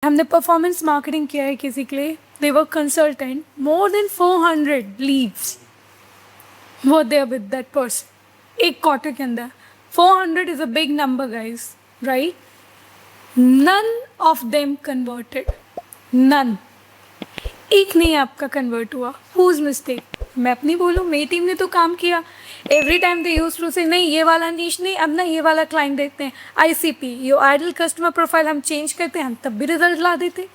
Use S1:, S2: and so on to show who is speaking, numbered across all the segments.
S1: हमने performance marketing किया है किसी के लिए, they were consultant, more than 400 leads वो देयर विद दैट पर्सन एक क्वार्टर के अंदर. 400 is a big number guys, right? None of them converted, none, एक नहीं आपका कन्वर्ट हुआ. Whose mistake? मैं अपनी बोलूँ, मेरी टीम ने तो काम किया. Every time they use to say नहीं ये वाला नीश नहीं, अब ना ये वाला क्लाइंट देखते हैं, ICP यो आइडल कस्टमर प्रोफाइल हम चेंज करते हैं, हम तब भी रिजल्ट ला देते.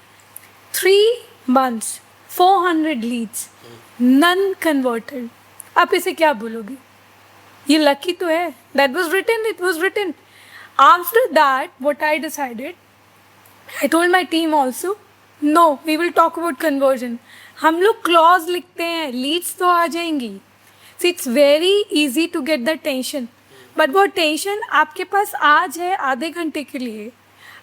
S1: 3 months 400 लीड्स, नन कन्वर्टेड. आप इसे क्या बोलोगे? ये लकी तो है. That was written, it was written. After that what I decided, I told my team also, no, we will talk about conversion. हम लोग क्लॉज लिखते हैं, लीड्स तो आ जाएंगी. See, it's very easy to get the tension. But वो tension आपके पास आज है आधे घंटे के लिए,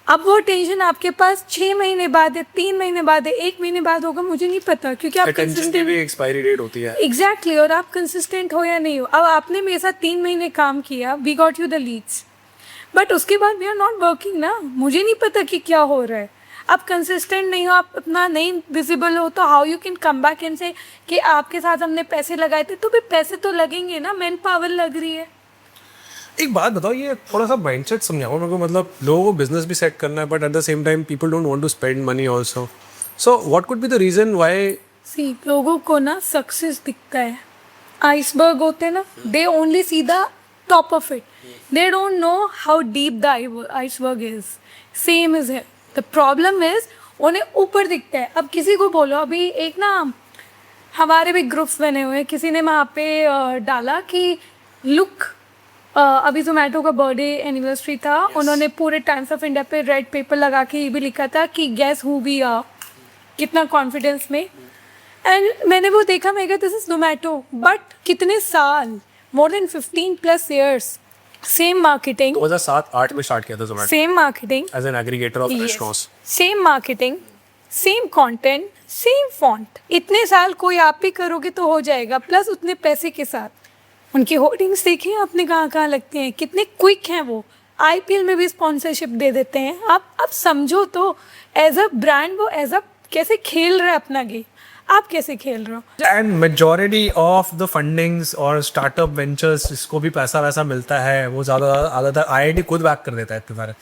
S1: अब वो टेंशन आपके पास 6 महीने बाद है, 3 महीने बाद है, 1 महीने बाद होगा, मुझे नहीं पता, क्योंकि आप
S2: कंसिस्टेंट भी एक्सपायरी डेट होती है.
S1: एग्जैक्टली. और आप कंसिस्टेंट हो या नहीं हो. अब आपने मेरे साथ 3 महीने काम किया, we got you the leads, but उसके बाद वी आर नॉट वर्किंग ना. मुझे नहीं पता कि क्या हो रहा है. आप कंसिस्टेंट नहीं हो, आप अपना नहीं विजिबल हो, तो how you can come back and से कि आपके साथ हमने पैसे लगाए थे. तो भी पैसे तो लगेंगे ना, मैन पावर लग रही है.
S2: एक बात बताओ, ये थोड़ा सा माइंडसेट समझाओ मेरे को. मतलब लोगों को बिजनेस भी सेट करना है, but at the same time people don't want to spend money also. So what could be the reason why?
S1: See, लोगों को ना सक्सेस दिखता है, आइसबर्ग होते हैं ना, they only see the top of it, they don't know how deep the iceberg is. Same is है. The problem is उन्हें ऊपर दिखता है. अब किसी को बोलो, अभी एक ना हमारे भी ग्रुप्स बने हुए हैं, किसी ने वहाँ पे डाला कि लुक, अभी जोमेटो का बर्थडे एनिवर्सरी था, उन्होंने पूरे टाइम्स ऑफ इंडिया पे रेड पेपर लगा के ये भी लिखा था कि गैस हु वी आर, कितना कॉन्फिडेंस में. एंड मैंने वो देखा, मैं कहा दिस इज जोमेटो, बट कितने साल, more than 15+ years, same marketing.
S2: 2007-8 में स्टार्ट किया था Zomato,
S1: same marketing
S2: as an aggregator of restaurants.
S1: Same marketing, same content, same font. इतने साल कोई आप भी करोगे तो हो जाएगा, प्लस उतने पैसे के साथ. उनके होर्डिंग्स देखिए आपने कहाँ कहाँ लगते हैं, कितने क्विक हैं वो. IPL में भी स्पॉन्सरशिप दे देते हैं. आप समझो तो, एज अ ब्रांड वो एज अ कैसे खेल रहा है अपना गेम, आप कैसे खेल रहे हो.
S2: And majority of the fundings और स्टार्टअप वेंचर्स, जिसको भी पैसा वैसा मिलता है, वो ज़्यादातर IIT खुद बैक कर देता है इतने सारे.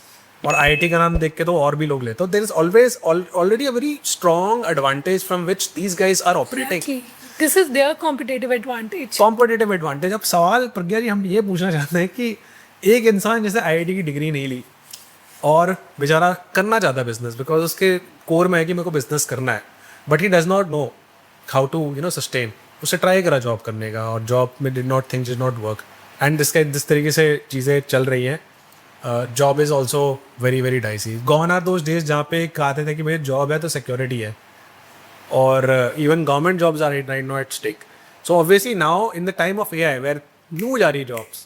S2: और IIT का नाम देख के तो और भी लोग लेते. तो there is always already a very strong advantage from which these guys are operating.
S1: This is their competitive advantage.
S2: Competitive advantage. अब सवाल प्रज्ञा जी हम ये पूछना चाहते हैं कि एक इंसान जैसे IIT की डिग्री नहीं ली और बेचारा करना चाहता है बिजनेस, बिकॉज उसके कोर में है कि मेरे को बिजनेस करना है, but he does not know how to sustain. उसे ट्राई करा जॉब करने का, और जॉब में did not think did not work. And जिस तरीके से चीज़ें चल रही हैं, job is also very very dicey. Gone are those days जहाँ पे कहते थे कि भाई जॉब है तो सिक्योरिटी है, और even government jobs are right now at stake. So obviously now in the time of AI where new जा रही जॉब्स,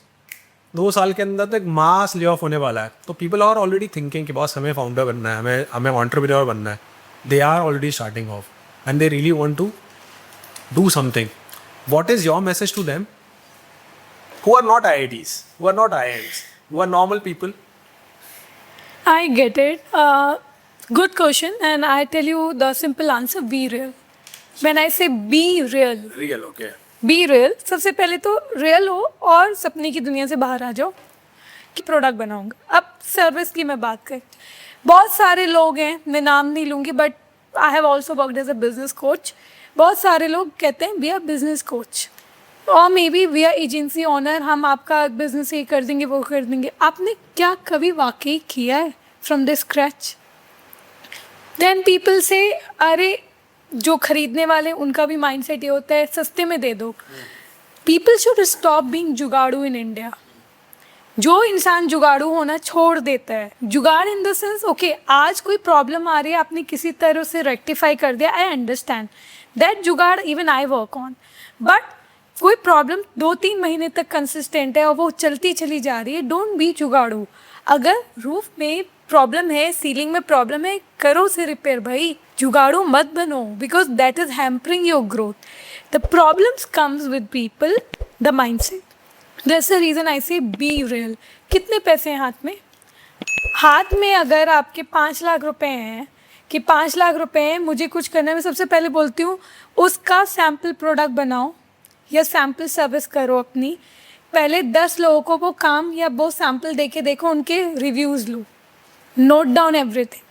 S2: 2 साल के अंदर तो एक मास ले ऑफ होने वाला है. तो पीपल आर ऑलरेडी थिंकिंग कि बॉस हमें फाउंडर बनना है, हमें एंटरप्रेन्योर बनना है. They are already starting off and they really want to do something. What is your message to them who are not IITs, who are not IIMs, who are normal people?
S1: I get it. Good question, and I tell you the simple answer: be real. When I say be real,
S2: Real, okay.
S1: be real. सबसे पहले तो real हो और सपने की दुनिया से बाहर आ जाओ कि प्रोडक्ट बनाऊंगा. अब सर्विस की मैं बात करें, बहुत सारे लोग हैं, मैं नाम नहीं लूँगी, but I have also worked as a business coach. बहुत सारे लोग कहते हैं वी आर बिजनेस कोच, और may be we are agency owner, हम आपका बिजनेस ये कर देंगे वो कर देंगे. आपने क्या कभी वाकई किया है from the scratch? Then people से, अरे जो खरीदने वाले उनका भी माइंडसेट ये होता है सस्ते में दे दो. पीपल शुड स्टॉप बीइंग जुगाड़ू इन इंडिया. जो इंसान जुगाड़ू होना छोड़ देता है, जुगाड़ इन द सेंस, ओके आज कोई प्रॉब्लम आ रही है, आपने किसी तरह से रेक्टिफाई कर दिया, आई अंडरस्टैंड दैट जुगाड़, even I work on. But कोई प्रॉब्लम 2-3 महीने तक कंसिस्टेंट है और वो चलती चली जा रही है, डोंट बी जुगाड़ू. अगर रूफ में प्रॉब्लम है, सीलिंग में प्रॉब्लम है, करो उसे रिपेयर भाई, जुगाड़ू मत बनो, because that is hampering your growth. The problems comes with people, the mindset. That's the reason I से बी रियल. कितने पैसे हैं हाथ में? हाथ में अगर आपके 5 लाख रुपए हैं, कि 5 लाख रुपए हैं, मुझे कुछ करना है, मैं सबसे पहले बोलती हूँ उसका सैम्पल प्रोडक्ट बनाओ या सैम्पल सर्विस करो अपनी। पहले 10 लोगों को वो काम या वो सैम्पल दे के देखो, उनके रिव्यूज़ लो, नोट डाउन एवरीथिंग,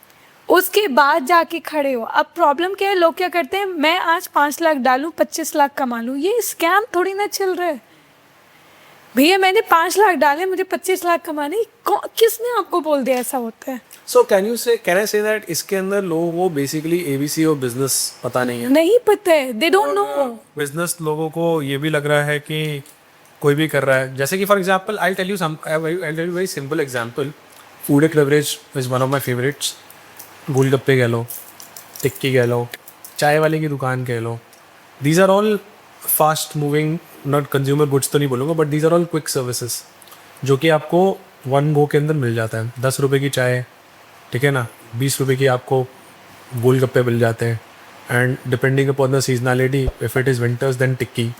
S1: उसके बाद जाके खड़े हो। अब प्रॉब्लम क्या है, लोग क्या करते हैं, मैं आज 5 लाख डालूं 25 लाख कमा लूँ, ये स्कैम थोड़ी ना चल रहा है भैया। मैंने 5 लाख डाले, मुझे 25 लाख कमाने, किसने आपको बोल दिया ऐसा होता है?
S2: So can I say that इसके अंदर लोगों को बेसिकली एबीसी और बिजनेस पता नहीं है?
S1: नहीं पता है, दे डोंट नो।
S2: बिजनेस लोगों को ये भी लग रहा है कि कोई भी कर रहा है, जैसे कि for example I tell you very simple example, food and beverage is one of my favourites. Golgappe कह लो, टिक्की कह लो, चाय वाले की दुकान कह लो, these are all fast moving, not consumer goods तो नहीं बोलूँगा, but these are all quick services जो कि आपको 1 गो के अंदर मिल जाता है। 10 रुपये की चाय, ठीक है ना, 20 रुपये की आपको गोलगप्पे मिल जाते हैं, and depending upon the seasonality, if it is winters then tikki.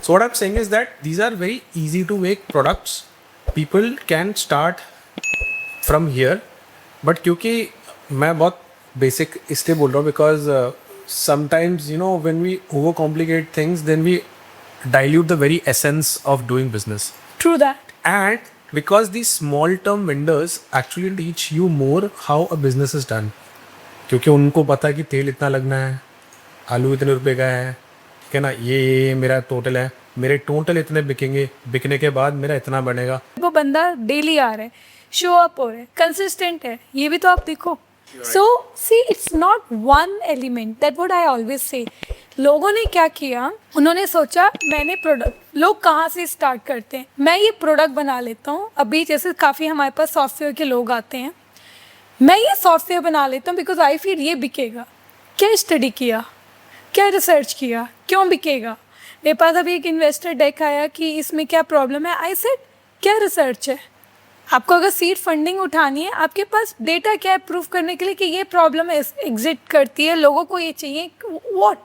S2: So what I am saying is that these are very easy to make products, people can start from here. But क्योंकि मैं बहुत बेसिक इसलिए बोल रहा हूँ because sometimes when we overcomplicate things, then we dilute the very essence of doing business.
S1: True that.
S2: And because these small term vendors actually teach you more how a business is done, क्योंकि उनको पता है कि तेल इतना लगना है, आलू इतने रुपए का है, ठीक है ना, ये मेरा टोटल है, मेरे टोटल इतने बिकेंगे, बिकने के बाद मेरा इतना बनेगा।
S1: वो बंदा डेली आ रहा है, शो अप हो रहा है, कंसिस्टेंट है, ये भी तो आप देखो। So see, it's not one element, that what I always say. लोगों ने क्या किया, उन्होंने सोचा मैंने प्रोडक्ट, लोग कहाँ से स्टार्ट करते हैं, मैं ये प्रोडक्ट बना लेता हूँ। अभी जैसे काफ़ी हमारे पास सॉफ्टवेयर के लोग आते हैं, मैं ये सॉफ्टवेयर बना लेता हूँ बिकॉज आई फील ये बिकेगा। क्या स्टडी किया, क्या रिसर्च किया, क्यों बिकेगा? मेरे पास अभी एक इन्वेस्टर डेक आया कि इसमें क्या प्रॉब्लम है, आई सेड क्या रिसर्च है? आपको अगर सीड फंडिंग उठानी है, आपके पास डेटा क्या है प्रूफ करने के लिए कि ये प्रॉब्लम एग्जिस्ट करती है, लोगों को ये चाहिए, व्हाट?